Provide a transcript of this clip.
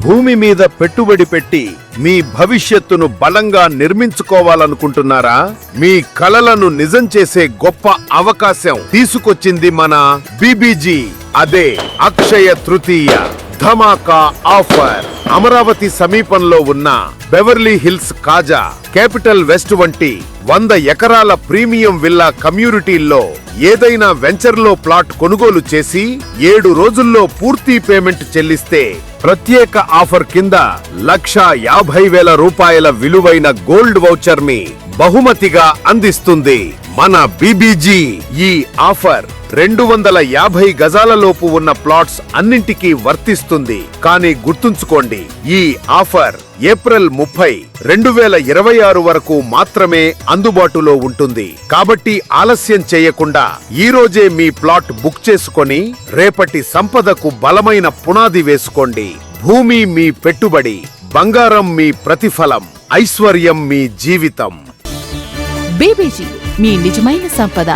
భూమి మీద పెట్టుబడి పెట్టి మీ భవిష్యత్తును బలంగా నిర్మించుకోవాలనుకుంటున్నారా? మీ కలలను నిజం చేసే గొప్ప అవకాశం తీసుకొచ్చింది మన బీబీజీ. అదే అక్షయ తృతీయ ధమాకా ఆఫర్. అమరావతి సమీపంలో ఉన్న బెవర్లీ హిల్స్, కాజా, క్యాపిటల్ వెస్ట్ వంటి 100 ఎకరాల ప్రీమియం విల్లా కమ్యూనిటీల్లో ఏదైనా వెంచర్లో ప్లాట్ కొనుగోలు చేసి 7 రోజుల్లో పూర్తి పేమెంట్ చెల్లిస్తే ప్రత్యేక ఆఫర్ కింద 1,50,000 రూపాయల విలువైన గోల్డ్ వౌచర్ ని బహుమతిగా అందిస్తుంది మన బీబీజీ. ఈ ఆఫర్ 250 గజాలలోపు ఉన్న ప్లాట్స్ అన్నింటికీ వర్తిస్తుంది. కానీ గుర్తుంచుకోండి, ఈ ఆఫర్ ఏప్రిల్ 30, 2026 వరకు మాత్రమే అందుబాటులో ఉంటుంది. కాబట్టి ఆలస్యం చేయకుండా ఈ రోజే మీ ప్లాట్ బుక్ చేసుకొని రేపటి సంపదకు బలమైన పునాది వేసుకోండి. భూమి మీ పెట్టుబడి, బంగారం మీ ప్రతిఫలం, ఐశ్వర్యం మీ జీవితం. బీబీజీ, మీ నిజమైన సంపద.